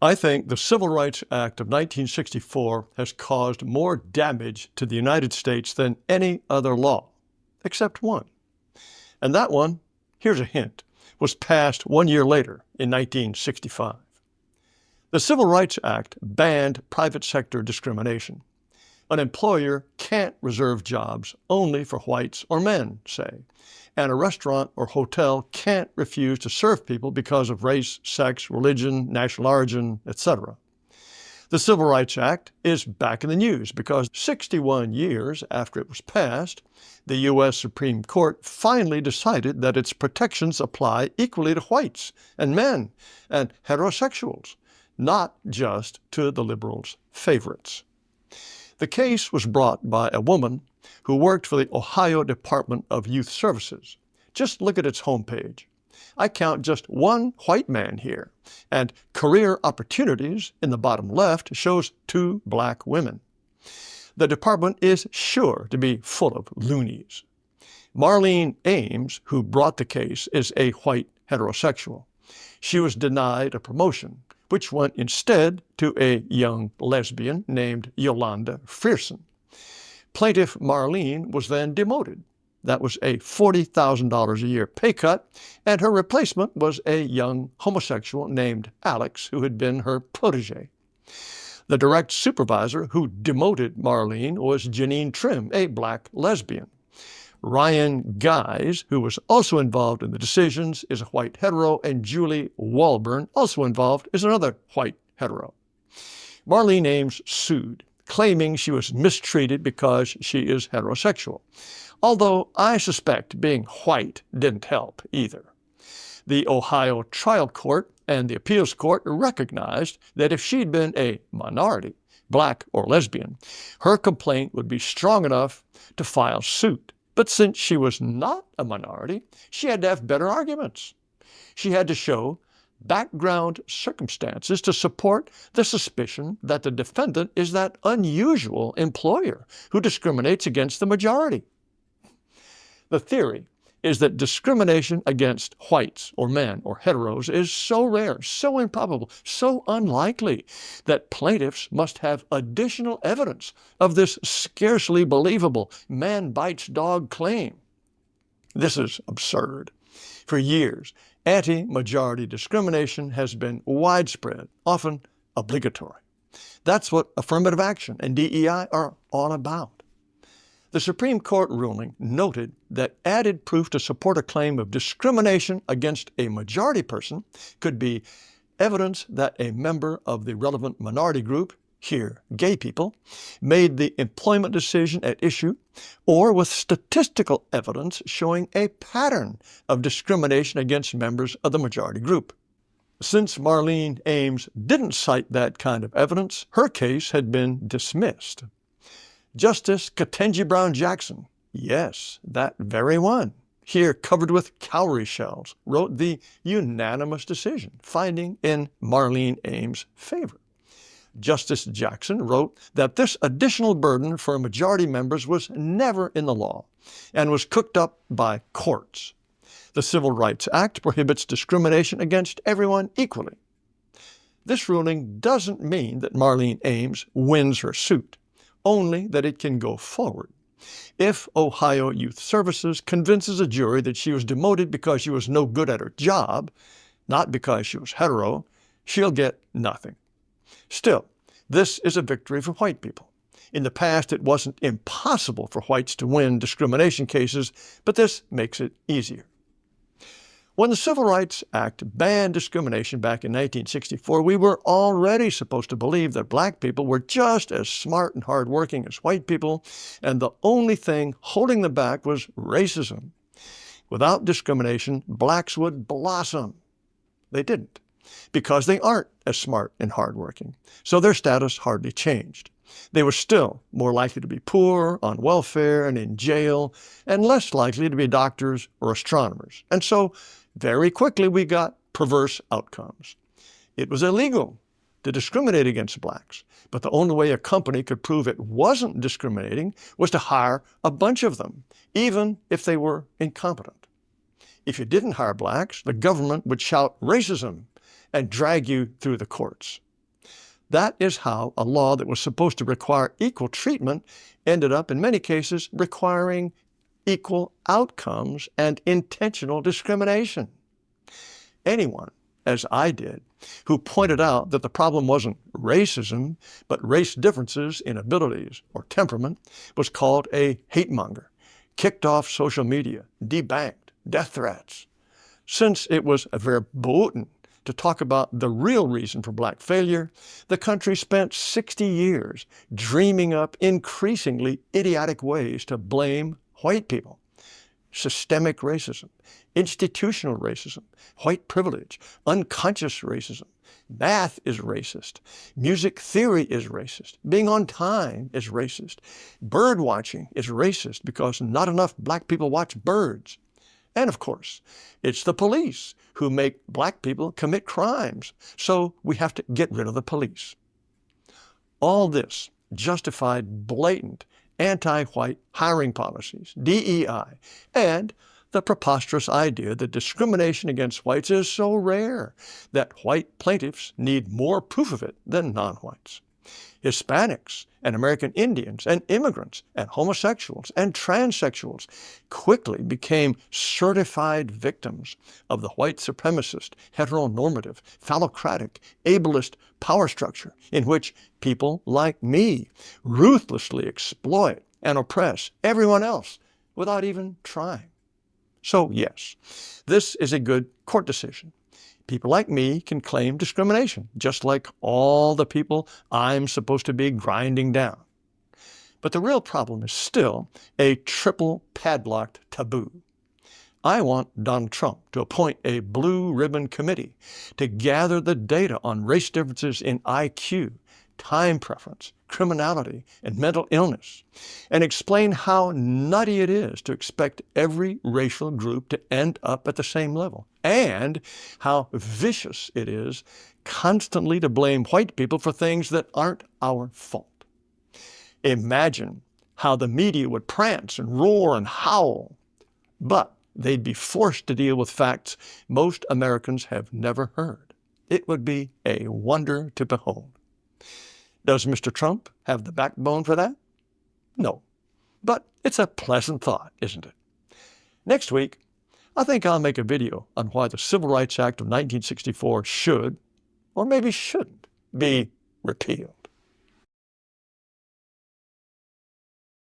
I think the Civil Rights Act of 1964 has caused more damage to the United States than any other law, except one. And that one, here's a hint, was passed 1 year later in 1965. The Civil Rights Act banned private sector discrimination. An employer can't reserve jobs only for whites or men, say, and a restaurant or hotel can't refuse to serve people because of race, sex, religion, national origin, etc. The Civil Rights Act is back in the news because 61 years after it was passed, the U.S. Supreme Court finally decided that its protections apply equally to whites and men and heterosexuals, not just to the liberals' favorites. The case was brought by a woman who worked for the Ohio Department of Youth Services. Just look at its homepage. I count just one white man here, and career opportunities in the bottom left shows 2 black women. The department is sure to be full of loonies. Marlene Ames, who brought the case, is a white heterosexual. She was denied a promotion, which went instead to a young lesbian named Yolanda Frierson. Plaintiff Marlene was then demoted. That was a $40,000 a year pay cut, and her replacement was a young homosexual named Alex, who had been her protege. The direct supervisor who demoted Marlene was Janine Trim, a black lesbian. Ryan Guys, who was also involved in the decisions, is a white hetero, and Julie Walburn, also involved, is another white hetero. Marlene Ames sued, claiming she was mistreated because she is heterosexual, although I suspect being white didn't help either. The Ohio trial court and the appeals court recognized that if she'd been a minority, black or lesbian, her complaint would be strong enough to file suit. But since she was not a minority, she had to have better arguments. She had to show background circumstances to support the suspicion that the defendant is that unusual employer who discriminates against the majority. The theory is that discrimination against whites or men or heteros is so rare, so improbable, so unlikely that plaintiffs must have additional evidence of this scarcely believable man-bites-dog claim. This is absurd. For years, anti-majority discrimination has been widespread, often obligatory. That's what affirmative action and DEI are all about. The Supreme Court ruling noted that added proof to support a claim of discrimination against a majority person could be evidence that a member of the relevant minority group, here gay people, made the employment decision at issue, or with statistical evidence showing a pattern of discrimination against members of the majority group. Since Marlene Ames didn't cite that kind of evidence, her case had been dismissed. Justice Ketanji Brown Jackson, yes, that very one, here covered with cowrie shells, wrote the unanimous decision, finding in Marlene Ames' favor. Justice Jackson wrote that this additional burden for majority members was never in the law and was cooked up by courts. The Civil Rights Act prohibits discrimination against everyone equally. This ruling doesn't mean that Marlene Ames wins her suit, only that it can go forward. If Ohio Youth Services convinces a jury that she was demoted because she was no good at her job, not because she was hetero, she'll get nothing. Still, this is a victory for white people. In the past, it wasn't impossible for whites to win discrimination cases, but this makes it easier. When the Civil Rights Act banned discrimination back in 1964, we were already supposed to believe that black people were just as smart and hardworking as white people, and the only thing holding them back was racism. Without discrimination, blacks would blossom. They didn't, because they aren't as smart and hardworking, so their status hardly changed. They were still more likely to be poor, on welfare, and in jail, and less likely to be doctors or astronomers. And so, very quickly, we got perverse outcomes. It was illegal to discriminate against blacks, but the only way a company could prove it wasn't discriminating was to hire a bunch of them, even if they were incompetent. If you didn't hire blacks, the government would shout racism and drag you through the courts. That is how a law that was supposed to require equal treatment ended up, in many cases, requiring equal outcomes and intentional discrimination. Anyone, as I did, who pointed out that the problem wasn't racism, but race differences in abilities or temperament, was called a hate monger, kicked off social media, debanked, death threats. Since it was verboten to talk about the real reason for black failure, the country spent 60 years dreaming up increasingly idiotic ways to blame white people. Systemic racism, institutional racism, white privilege, unconscious racism. Math is racist. Music theory is racist. Being on time is racist. Bird watching is racist because not enough black people watch birds. And of course, it's the police who make black people commit crimes, so we have to get rid of the police. All this justified blatant anti-white hiring policies, DEI, and the preposterous idea that discrimination against whites is so rare that white plaintiffs need more proof of it than non-whites. Hispanics and American Indians and immigrants and homosexuals and transsexuals quickly became certified victims of the white supremacist, heteronormative, phallocratic, ableist power structure in which people like me ruthlessly exploit and oppress everyone else without even trying. So yes, this is a good court decision. People like me can claim discrimination, just like all the people I'm supposed to be grinding down. But the real problem is still a triple padlocked taboo. I want Donald Trump to appoint a blue ribbon committee to gather the data on race differences in IQ, time preference, criminality, and mental illness, and explain how nutty it is to expect every racial group to end up at the same level, and how vicious it is constantly to blame white people for things that aren't our fault. Imagine how the media would prance and roar and howl, but they'd be forced to deal with facts most Americans have never heard. It would be a wonder to behold. Does Mr. Trump have the backbone for that? No. But it's a pleasant thought, isn't it? Next week, I think I'll make a video on why the Civil Rights Act of 1964 should, or maybe shouldn't, be repealed.